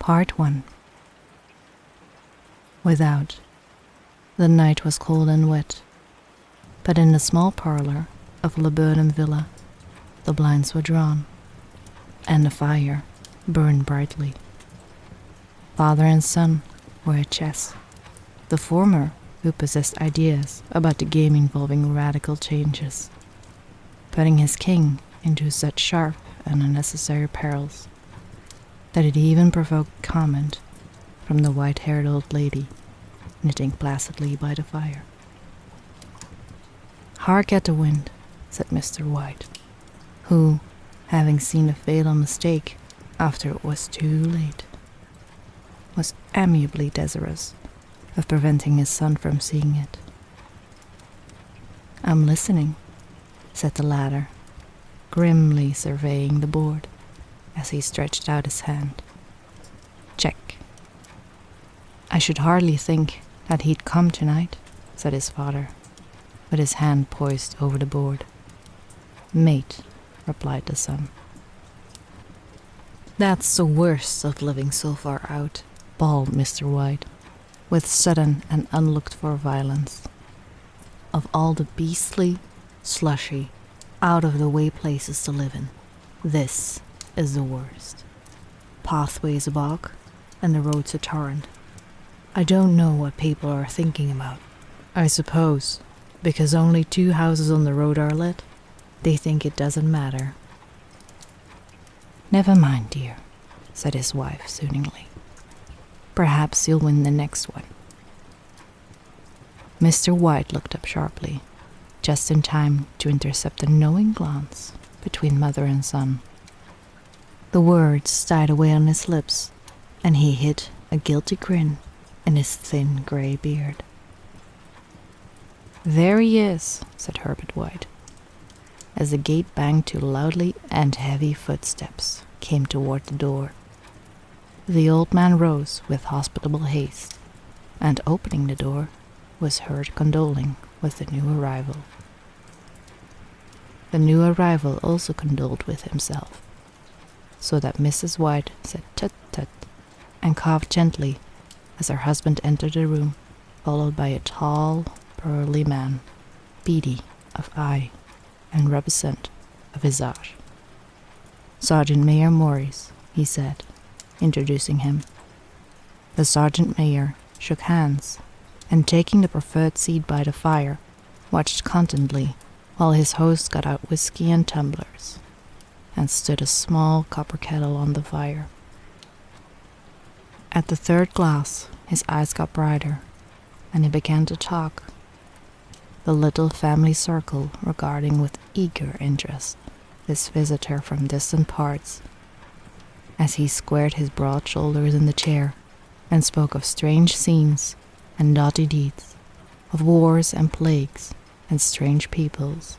Part 1. Without, the night was cold and wet, but in the small parlour of Laburnum Villa, the blinds were drawn, and the fire burned brightly. Father and son were at chess, the former who possessed ideas about the game involving radical changes, putting his king into such sharp and unnecessary perils that it even provoked comment from the white-haired old lady knitting placidly by the fire. "Hark at the wind," said Mr. White, who, having seen a fatal mistake after it was too late, was amiably desirous of preventing his son from seeing it. "I'm listening," said the latter, grimly surveying the board as he stretched out his hand. "Check." "I should hardly think that he'd come tonight," said his father, with his hand poised over the board. "Mate," replied the son. "That's the worst of living so far out," bawled Mr. White, with sudden and unlooked-for violence. "Of all the beastly, slushy, out-of-the-way places to live in, this is the worst. Pathways a bog, and the roads a torrent. I don't know what people are thinking about. I suppose, because only 2 houses on the road are lit, they think it doesn't matter." "Never mind, dear," said his wife soothingly. "Perhaps you'll win the next one." Mr. White looked up sharply, just in time to intercept a knowing glance between mother and son. The words died away on his lips, and he hid a guilty grin in his thin grey beard. "There he is," said Herbert White, as the gate banged to loudly and heavy footsteps came toward the door. The old man rose with hospitable haste, and opening the door, was heard condoling with the new arrival. The new arrival also condoled with himself, so that Mrs. White said tut-tut and coughed gently as her husband entered the room, followed by a tall, burly man, beady of eye and rubescent of visage. "Sergeant Mayor Morris," he said, introducing him. The sergeant mayor shook hands, and taking the preferred seat by the fire, watched contentedly while his host got out whiskey and tumblers, and stood a small copper kettle on the fire. At the 3rd glass, his eyes got brighter, and he began to talk, the little family circle regarding with eager interest this visitor from distant parts, as he squared his broad shoulders in the chair and spoke of strange scenes and naughty deeds, of wars and plagues and strange peoples.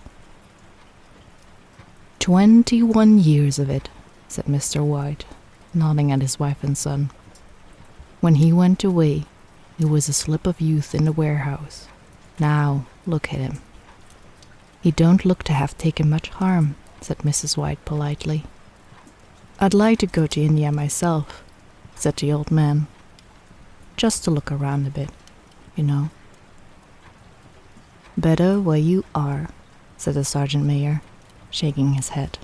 21 years of it," said Mr. White, nodding at his wife and son. "When he went away, he was a slip of youth in the warehouse. Now, look at him." "He don't look to have taken much harm," said Mrs. White politely. "I'd like to go to India myself," said the old man. "Just to look around a bit, you know." "Better where you are," said the sergeant mayor, shaking his head.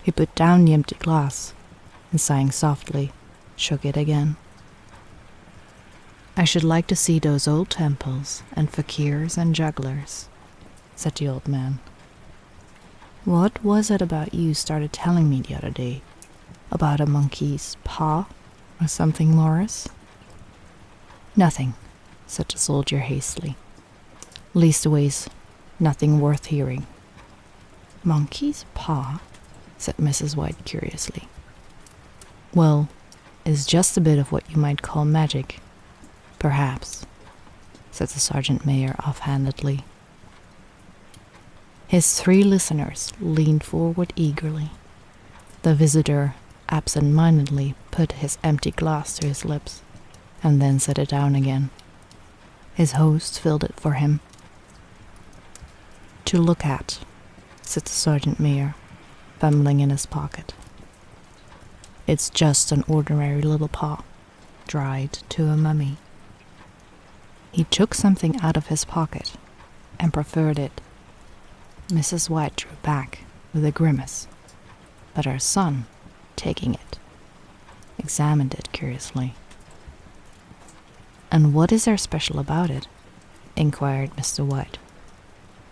He put down the empty glass, and sighing softly, shook it again. "I should like to see those old temples and fakirs and jugglers," said the old man. "What was it about you started telling me the other day? About a monkey's paw or something, Morris?" "Nothing," said the soldier hastily. "Leastways, nothing worth hearing." "Monkey's paw?" said Mrs. White curiously. "Well, it's just a bit of what you might call magic, perhaps," said the sergeant mayor offhandedly. His 3 listeners leaned forward eagerly. The visitor absent-mindedly put his empty glass to his lips, and then set it down again. His host filled it for him. "To look at," said the sergeant mayor, fumbling in his pocket. It's just an ordinary little paw, dried to a mummy. He took something out of his pocket and proffered it. Mrs. White drew back with a grimace, but her son, taking it, examined it curiously. "And what is there special about it?" inquired Mr. White,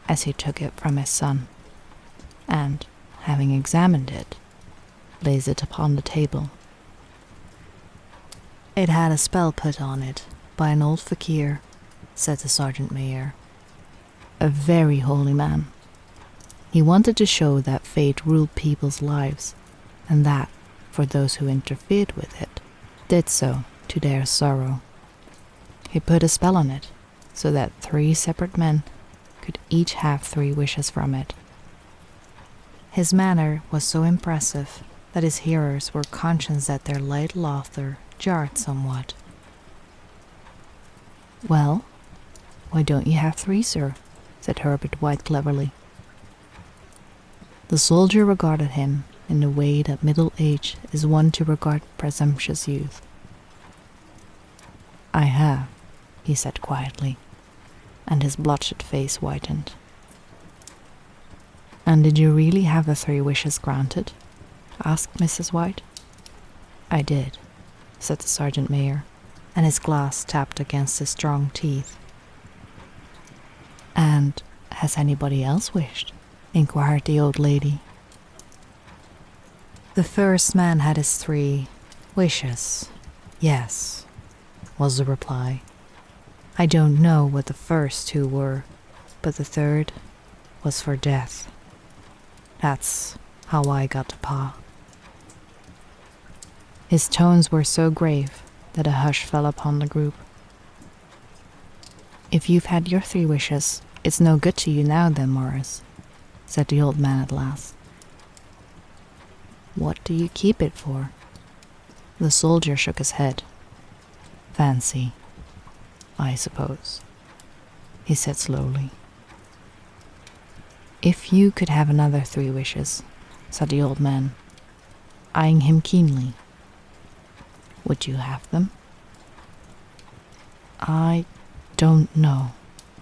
as he took it from his son, and, having examined it, lays it upon the table. "It had a spell put on it by an old fakir," said the sergeant major. "A very holy man. He wanted to show that fate ruled people's lives, and that, for those who interfered with it, did so to their sorrow. He put a spell on it, so that 3 separate men could each have 3 wishes from it. His manner was so impressive that his hearers were conscious that their light laughter jarred somewhat. "Well, why don't you have 3, sir?" said Herbert White cleverly. The soldier regarded him in the way that middle age is wont to regard presumptuous youth. "I have," he said quietly, and his bloodshot face whitened. "And did you really have the 3 wishes granted?" asked Mrs. White. "I did," said the sergeant major, and his glass tapped against his strong teeth. "And has anybody else wished?" inquired the old lady. "The first man had his 3 wishes, yes," was the reply. "I don't know what the first 2 were, but the 3rd was for death. That's how I got the paw." His tones were so grave that a hush fell upon the group. "If you've had your 3 wishes, it's no good to you now then, Morris," said the old man at last. "What do you keep it for?" The soldier shook his head. "Fancy, I suppose," he said slowly. "If you could have another 3 wishes," said the old man, eyeing him keenly, "would you have them?" "I don't know,"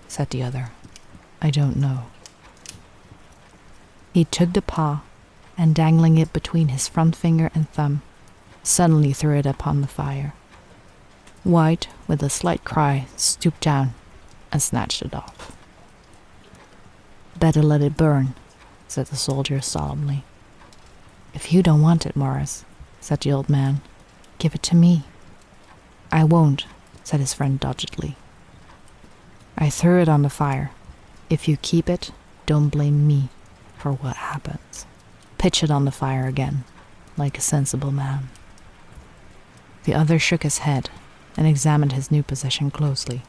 said the other. "I don't know." He took the paw, and dangling it between his front finger and thumb, suddenly threw it upon the fire. White, with a slight cry, stooped down and snatched it off. "Better let it burn," said the soldier solemnly. "If you don't want it, Morris," said the old man, "give it to me." "I won't," said his friend doggedly. "I threw it on the fire. If you keep it, don't blame me for what happens. Pitch it on the fire again, like a sensible man." The other shook his head and examined his new possession closely.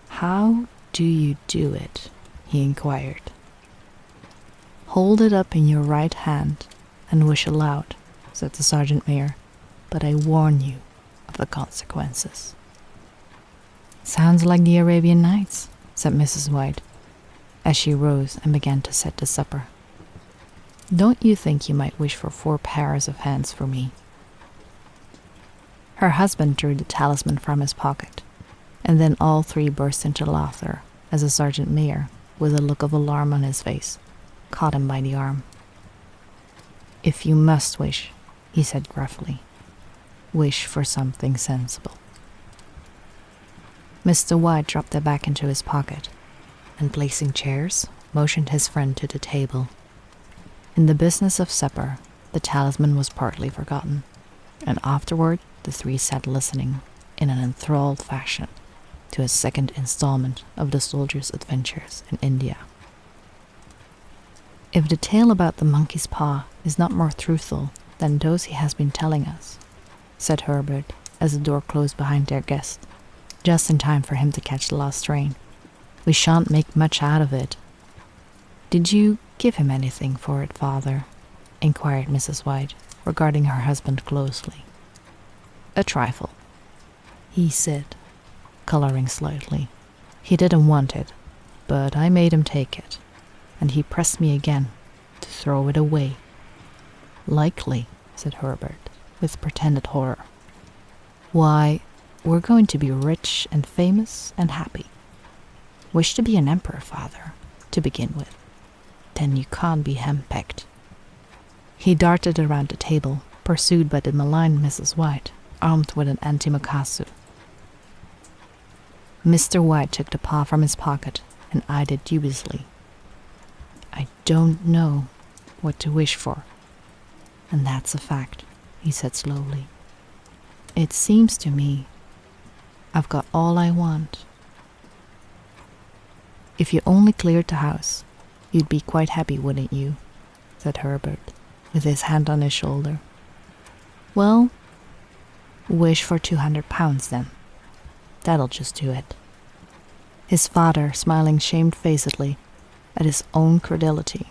"How do you do it?" he inquired. "Hold it up in your right hand and wish aloud," said the sergeant major, "but I warn you of the consequences." "Sounds like the Arabian Nights," said Mrs. White, as she rose and began to set the supper. "Don't you think you might wish for 4 pairs of hands for me?" Her husband drew the talisman from his pocket, and then all 3 burst into laughter as the sergeant major, with a look of alarm on his face, caught him by the arm. "If you must wish," he said gruffly, "wish for something sensible." Mr. White dropped it back into his pocket, and placing chairs, motioned his friend to the table. In the business of supper, the talisman was partly forgotten, and afterward the 3 sat listening in an enthralled fashion to a second installment of the soldier's adventures in India. If the tale about the monkey's paw is not more truthful than those he has been telling us, said Herbert as the door closed behind their guest, just in time for him to catch the last train, "we shan't make much out of it." "Did you give him anything for it, father?" inquired Mrs. White, regarding her husband closely. "A trifle," he said, coloring slightly. "He didn't want it, but I made him take it, and he pressed me again to throw it away. Likely said Herbert, with pretended horror. Why, we're going to be rich and famous and happy. Wish to be an emperor, father, to begin with. Then you can't be henpecked. He darted around the table, pursued by the maligned Mrs. White, armed with an antimacassar. Mr. White took the paw from his pocket and eyed it dubiously. I don't know what to wish for, and that's a fact, he said slowly. It seems to me I've got all I want. If you only cleared the house, you'd be quite happy, wouldn't you? Said Herbert, with his hand on his shoulder. Well, wish for £200 then. That'll just do it. His father, smiling shamefacedly at his own credulity,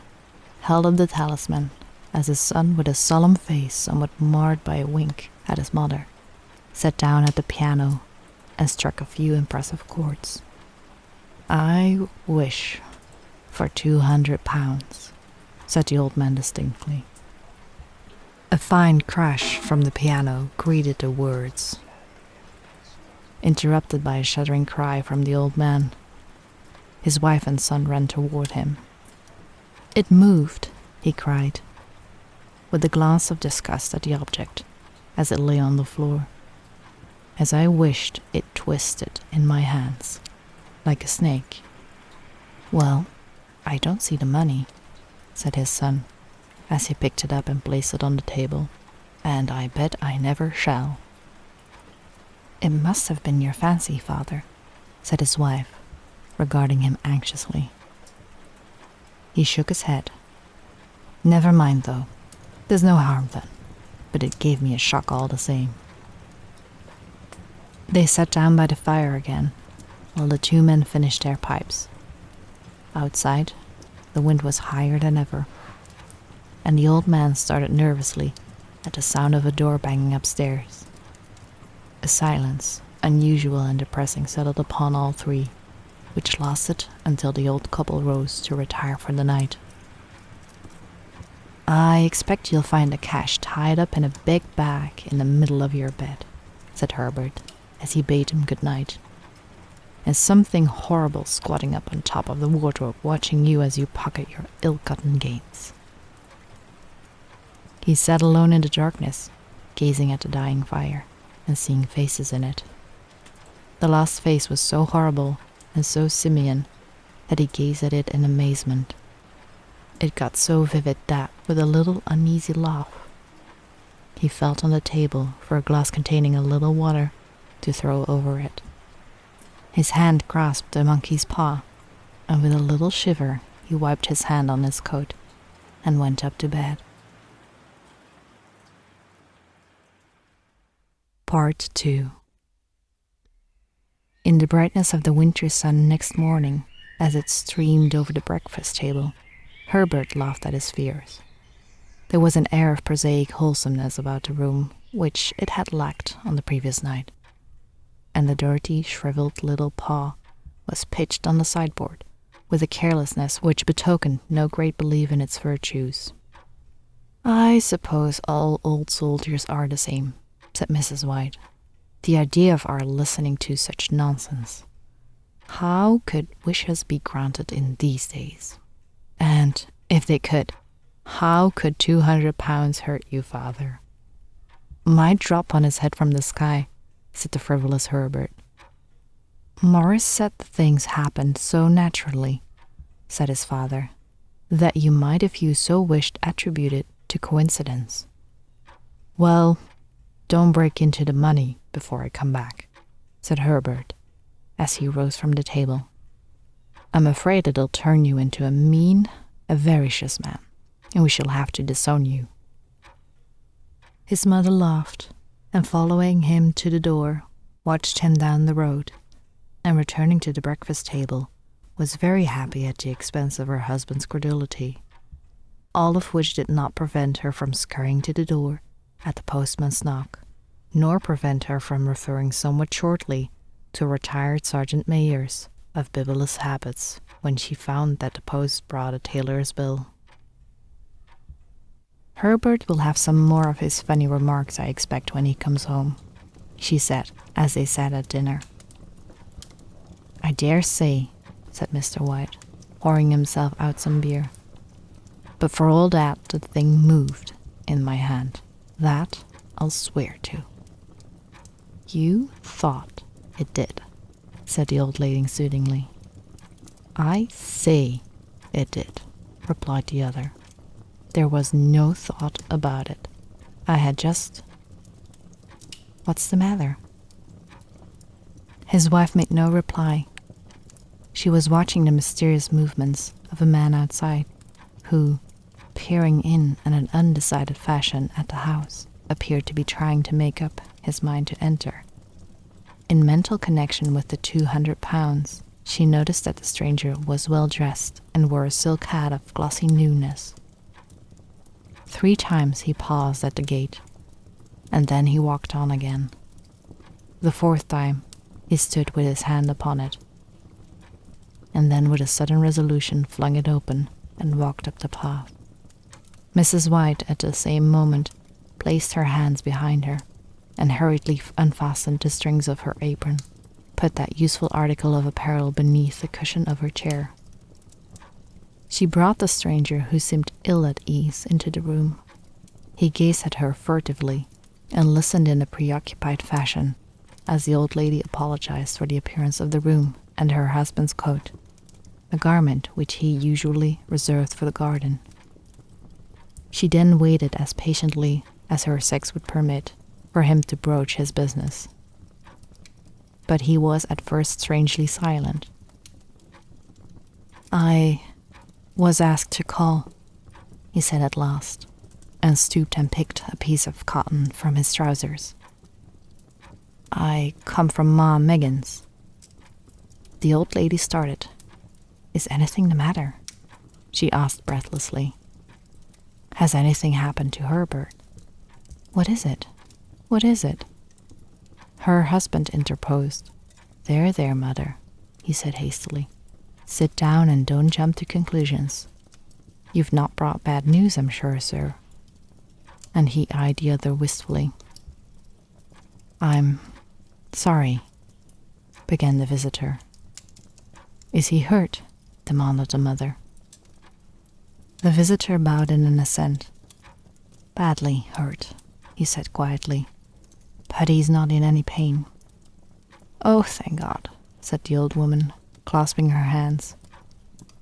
held up the talisman as his son, with a solemn face somewhat marred by a wink at his mother, sat down at the piano and struck a few impressive chords. I wish for £200, said the old man distinctly. A fine crash from the piano greeted the words, interrupted by a shuddering cry from the old man. His wife and son ran toward him. It moved, he cried, with a glance of disgust at the object as it lay on the floor. As I wished, it twisted in my hands, like a snake. Well, I don't see the money, said his son, as he picked it up and placed it on the table, and I bet I never shall. It must have been your fancy, father, said his wife, regarding him anxiously. He shook his head. Never mind, though. There's no harm done, but it gave me a shock all the same. They sat down by the fire again, while the two men finished their pipes. Outside, the wind was higher than ever, and the old man started nervously at the sound of a door banging upstairs. A silence, unusual and depressing, settled upon all three, which lasted until the old couple rose to retire for the night. I expect you'll find the cash tied up in a big bag in the middle of your bed, said Herbert, as he bade him good night, and something horrible squatting up on top of the wardrobe, watching you as you pocket your ill-gotten gains. He sat alone in the darkness, gazing at the dying fire and seeing faces in it. The last face was so horrible and so simian that he gazed at it in amazement. It got so vivid that, with a little uneasy laugh, he felt on the table for a glass containing a little water to throw over it. His hand grasped the monkey's paw, and with a little shiver he wiped his hand on his coat and went up to bed. Part 2. In the brightness of the winter sun next morning, as it streamed over the breakfast table, Herbert laughed at his fears. There was an air of prosaic wholesomeness about the room which it had lacked on the previous night, and the dirty, shriveled little paw was pitched on the sideboard with a carelessness which betokened no great belief in its virtues. I suppose all old soldiers are the same, said Mrs. White. The idea of our listening to such nonsense. How could wishes be granted in these days? And, if they could, how could £200 hurt you, father? Might drop on his head from the sky, said the frivolous Herbert. Morris said the things happened so naturally, said his father, that you might, if you so wished, attribute it to coincidence. Well, don't break into the money before I come back, said Herbert, as he rose from the table. I'm afraid it'll turn you into a mean, avaricious man, and we shall have to disown you. His mother laughed, and following him to the door, watched him down the road, and returning to the breakfast table, was very happy at the expense of her husband's credulity, all of which did not prevent her from scurrying to the door at the postman's knock, nor prevent her from referring somewhat shortly to retired Sergeant Mayers of bibulous habits when she found that the post brought a tailor's bill. Herbert will have some more of his funny remarks, I expect, when he comes home, she said, as they sat at dinner. I dare say, said Mr. White, pouring himself out some beer. But for all that, the thing moved in my hand. That I'll swear to. You thought it did, said the old lady soothingly. I say it did, replied the other. There was no thought about it. I had just... What's the matter? His wife made no reply. She was watching the mysterious movements of a man outside, who, peering in an undecided fashion at the house, appeared to be trying to make up his mind to enter. In mental connection with the 200 pounds, she noticed that the stranger was well dressed and wore a silk hat of glossy newness. 3 times he paused at the gate, and then he walked on again. The 4th time, he stood with his hand upon it, and then with a sudden resolution flung it open and walked up the path. Mrs. White, at the same moment, placed her hands behind her and hurriedly unfastened the strings of her apron, put that useful article of apparel beneath the cushion of her chair. She brought the stranger, who seemed ill at ease, into the room. He gazed at her furtively and listened in a preoccupied fashion as the old lady apologized for the appearance of the room and her husband's coat, a garment which he usually reserved for the garden. She then waited as patiently as her sex would permit for him to broach his business. But he was at first strangely silent. I was asked to call, he said at last, and stooped and picked a piece of cotton from his trousers. I come from Ma Megan's. The old lady started. Is anything the matter? She asked breathlessly. Has anything happened to Herbert? What is it? What is it? Her husband interposed. There, mother, he said hastily. Sit down and don't jump to conclusions. You've not brought bad news, I'm sure, sir. And he eyed the other wistfully. I'm sorry, began the visitor. Is he hurt? Demanded the mother. The visitor bowed in an assent. Badly hurt, he said quietly, but he's not in any pain. Oh, thank God, said the old woman, clasping her hands.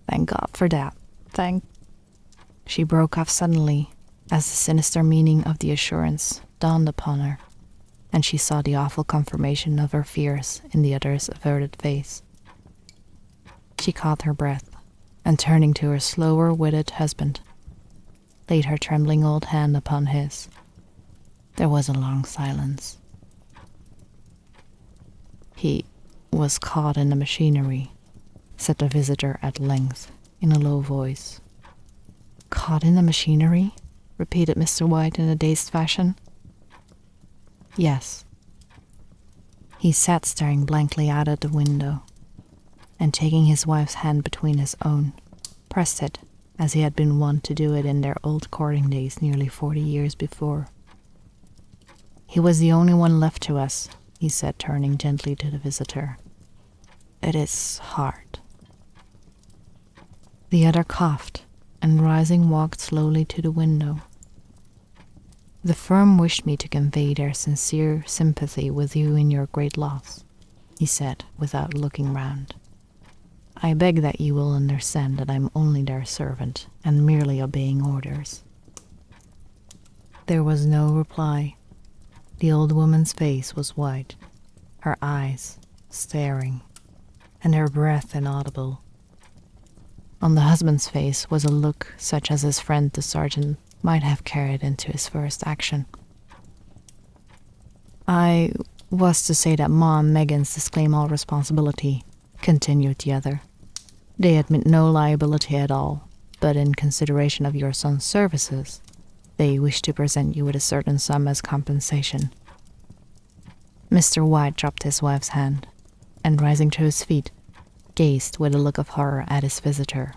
Thank God for that. She broke off suddenly as the sinister meaning of the assurance dawned upon her, and she saw the awful confirmation of her fears in the other's averted face. She caught her breath, and turning to her slower-witted husband, laid her trembling old hand upon his. There was a long silence. He was caught in the machinery, said the visitor at length, in a low voice. Caught in the machinery? Repeated Mr. White in a dazed fashion. Yes. He sat staring blankly out at the window, and taking his wife's hand between his own, pressed it as he had been wont to do it in their old courting days nearly 40 years before. He was the only one left to us, he said, turning gently to the visitor. It is hard. The other coughed, and rising walked slowly to the window. The firm wished me to convey their sincere sympathy with you in your great loss, he said, without looking round. I beg that you will understand that I am only their servant and merely obeying orders. There was no reply. The old woman's face was white, her eyes staring, and her breath inaudible. On the husband's face was a look such as his friend the sergeant might have carried into his first action. I was to say that Ma and Megan's disclaim all responsibility, continued the other. They admit no liability at all, but in consideration of your son's services, they wish to present you with a certain sum as compensation. Mr. White dropped his wife's hand, and rising to his feet, gazed with a look of horror at his visitor.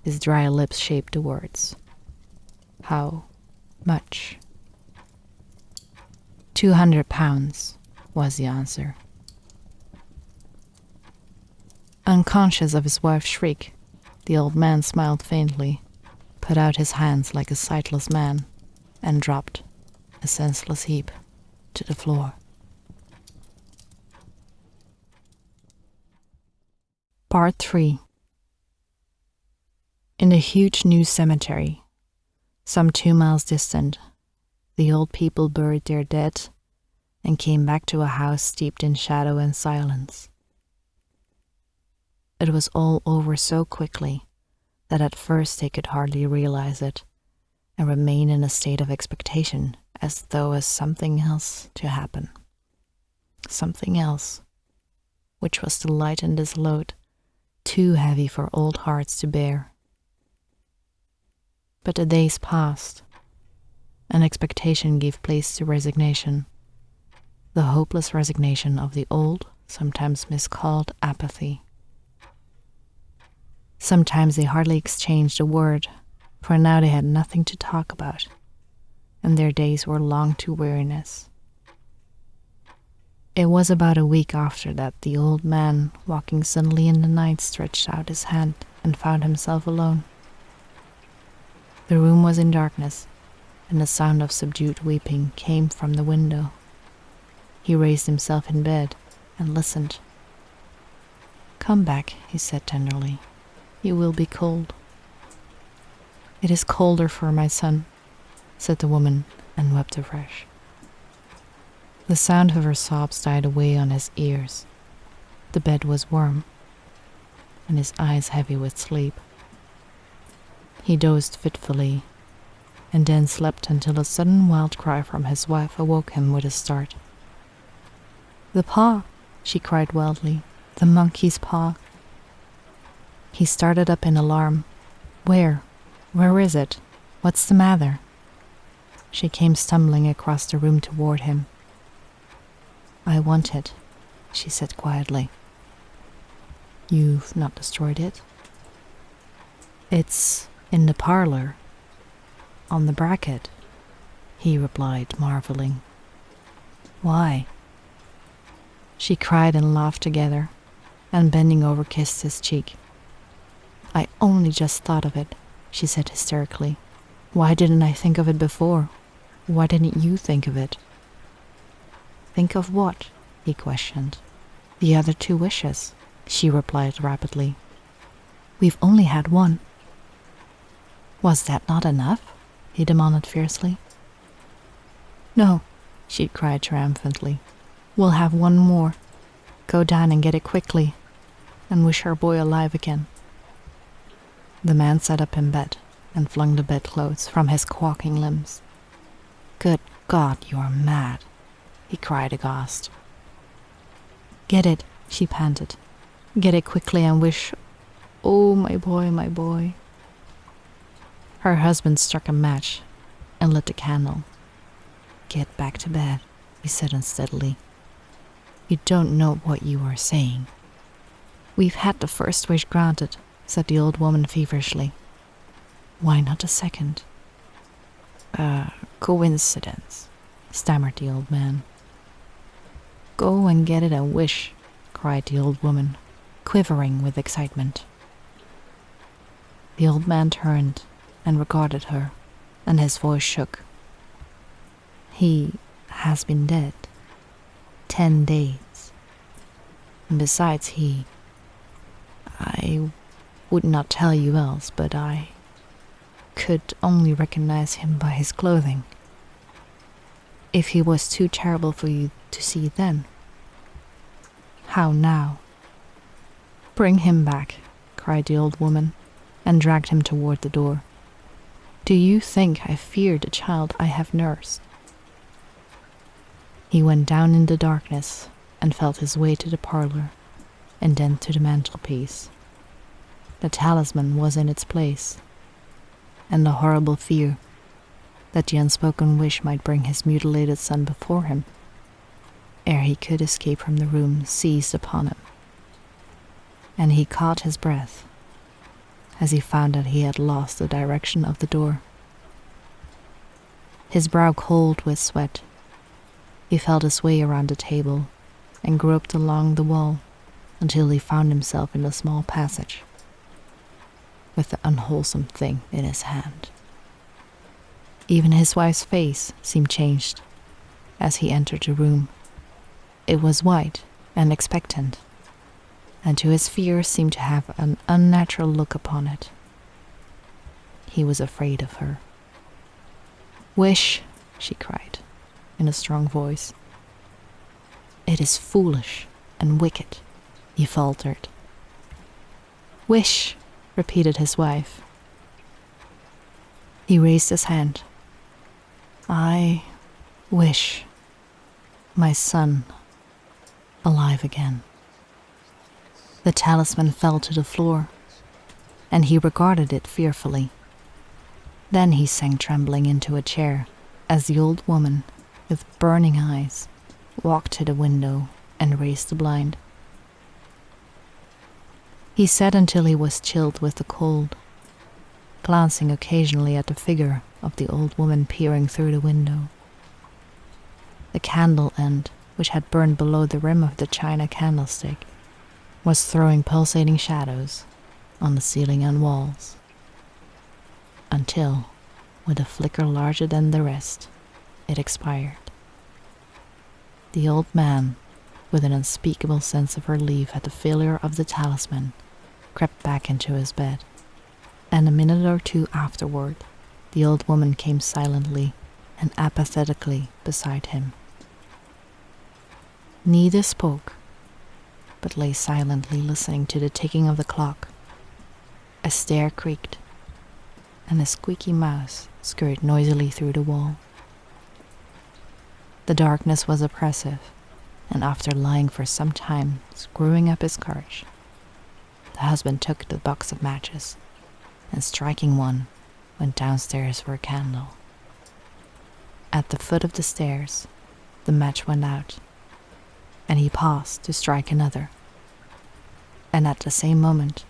His dry lips shaped the words. How Much. 200 pounds, was the answer. Unconscious of his wife's shriek, the old man smiled faintly, put out his hands like a sightless man, and dropped, a senseless heap, to the floor. Part 3. In the huge new cemetery, some 2 miles distant, the old people buried their dead and came back to a house steeped in shadow and silence. It was all over so quickly that at first they could hardly realize it and remain in a state of expectation as though as something else to happen. Something else, which was to lighten this load, too heavy for old hearts to bear. But the days passed, and expectation gave place to resignation, the hopeless resignation of the old, sometimes miscalled apathy. Sometimes they hardly exchanged a word, for now they had nothing to talk about, and their days were long to weariness. It was about a week after that the old man, walking suddenly in the night, stretched out his hand and found himself alone. The room was in darkness, and the sound of subdued weeping came from the window. He raised himself in bed and listened. "Come back," he said tenderly. "You will be cold." "It is colder for my son," said the woman, and wept afresh. The sound of her sobs died away on his ears. The bed was warm, and his eyes heavy with sleep. He dozed fitfully, and then slept until a sudden wild cry from his wife awoke him with a start. "The paw!" she cried wildly. "The monkey's paw!" He started up in alarm. "Where? Where is it? What's the matter?" She came stumbling across the room toward him. "I want it," she said quietly. "You've not destroyed it?" "It's in the parlor, on the bracket," he replied, marveling. "Why?" She cried and laughed together, and bending over kissed his cheek. "I only just thought of it," she said hysterically. "Why didn't I think of it before? Why didn't you think of it?" "Think of what?" he questioned. "The other 2 wishes," she replied rapidly. "We've only had one." "Was that not enough?" he demanded fiercely. "No," she cried triumphantly. "We'll have one more. Go down and get it quickly, and wish our boy alive again." The man sat up in bed and flung the bedclothes from his quaking limbs. "Good God, you are mad," he cried aghast. "Get it," she panted. "Get it quickly and wish... Oh, my boy, my boy." Her husband struck a match and lit the candle. "Get back to bed," he said unsteadily. "You don't know what you are saying." "We've had the first wish granted," said the old woman feverishly. "Why not the second?" Coincidence," stammered the old man. "Go and get it and wish," cried the old woman, quivering with excitement. The old man turned and regarded her, and his voice shook. "He has been dead 10 days. And besides, I would not tell you else, but I could only recognize him by his clothing. If he was too terrible for you to see then, how now?" "Bring him back," cried the old woman, and dragged him toward the door. "Do you think I fear the child I have nursed?" He went down in the darkness and felt his way to the parlor, and then to the mantelpiece. The talisman was in its place, and the horrible fear that the unspoken wish might bring his mutilated son before him, ere he could escape from the room, seized upon him, and he caught his breath as he found that he had lost the direction of the door. his brow cold with sweat. He felt his way around the table and groped along the wall until he found himself in a small passage with the unwholesome thing in his hand. Even his wife's face seemed changed as he entered the room. It was white and expectant, and to his fear seemed to have an unnatural look upon it. He was afraid of her. "Wish," she cried, in a strong voice. "It is foolish and wicked," he faltered. "Wish," repeated his wife. He raised his hand. "I wish my son alive again." The talisman fell to the floor, and he regarded it fearfully. Then he sank trembling into a chair as the old woman, with burning eyes, walked to the window and raised the blind. He sat until he was chilled with the cold, glancing occasionally at the figure of the old woman peering through the window. The candle end, which had burned below the rim of the china candlestick, was throwing pulsating shadows on the ceiling and walls, until, with a flicker larger than the rest, it expired. The old man, with an unspeakable sense of relief at the failure of the talisman, crept back into his bed, and a minute or two afterward, the old woman came silently and apathetically beside him. Neither spoke, but lay silently listening to the ticking of the clock. A stair creaked, and a squeaky mouse scurried noisily through the wall. The darkness was oppressive, and after lying for some time screwing up his courage, the husband took the box of matches and, striking one, went downstairs for a candle. At the foot of the stairs, the match went out, and he paused to strike another. And at the same moment,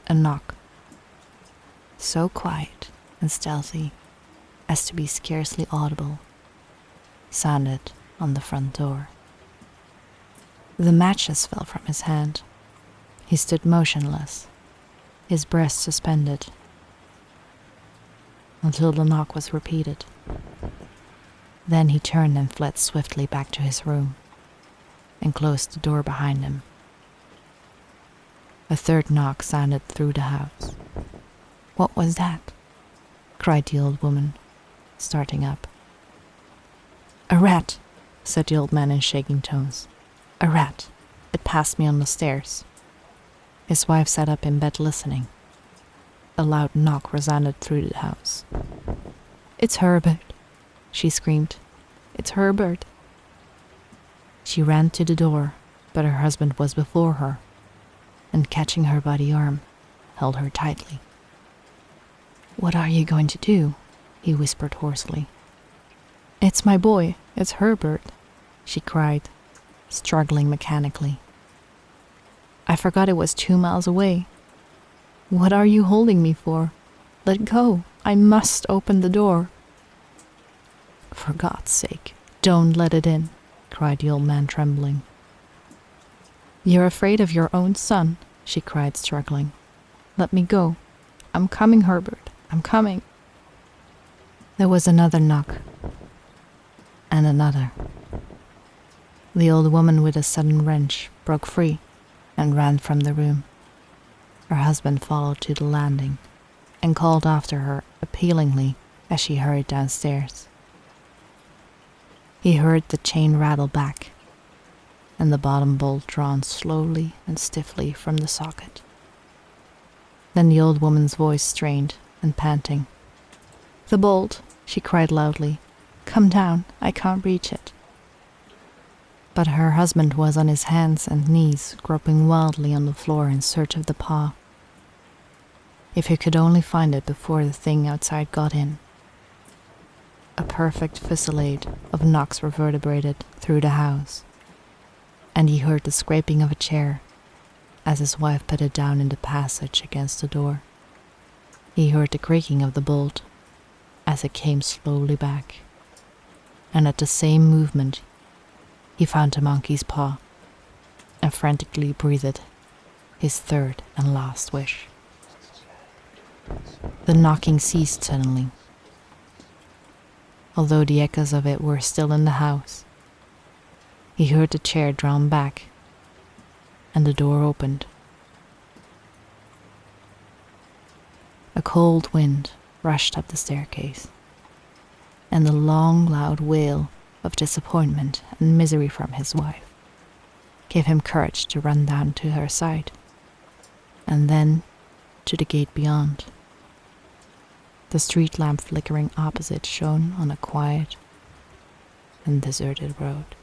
a knock, so quiet and stealthy as to be scarcely audible, sounded on the front door. The matches fell from his hand. He stood motionless, his breast suspended, until the knock was repeated. Then he turned and fled swiftly back to his room and closed the door behind him. A third knock sounded through the house. "What was that?" cried the old woman, starting up. "A rat," said the old man in shaking tones. "A rat. It passed me on the stairs." His wife sat up in bed listening. A loud knock resounded through the house. "It's Herbert," she screamed. "It's Herbert." She ran to the door, but her husband was before her, and catching her by the arm, held her tightly. "What are you going to do?" he whispered hoarsely. "It's my boy, it's Herbert," she cried, struggling mechanically. "I forgot it was 2 miles away. What are you holding me for? Let go, I must open the door." "For God's sake, don't let it in," cried the old man, trembling. "You're afraid of your own son," she cried, struggling. "Let me go. I'm coming, Herbert, I'm coming." There was another knock, and another. The old woman, with a sudden wrench, broke free and ran from the room. Her husband followed to the landing and called after her appealingly as she hurried downstairs. He heard the chain rattle back and the bottom bolt drawn slowly and stiffly from the socket. Then the old woman's voice strained and panting. "The bolt," she cried loudly. "Come down, I can't reach it." But her husband was on his hands and knees, groping wildly on the floor in search of the paw. If he could only find it before the thing outside got in. A perfect fusillade of knocks reverberated through the house, and he heard the scraping of a chair as his wife put it down in the passage against the door. He heard the creaking of the bolt as it came slowly back, and at the same movement he found the monkey's paw and frantically breathed his third and last wish. The knocking ceased suddenly, although the echoes of it were still in the house. He heard the chair drawn back and the door opened. A cold wind rushed up the staircase, and the long, loud wail of disappointment and misery from his wife gave him courage to run down to her side, and then to the gate beyond. The street lamp flickering opposite shone on a quiet and deserted road.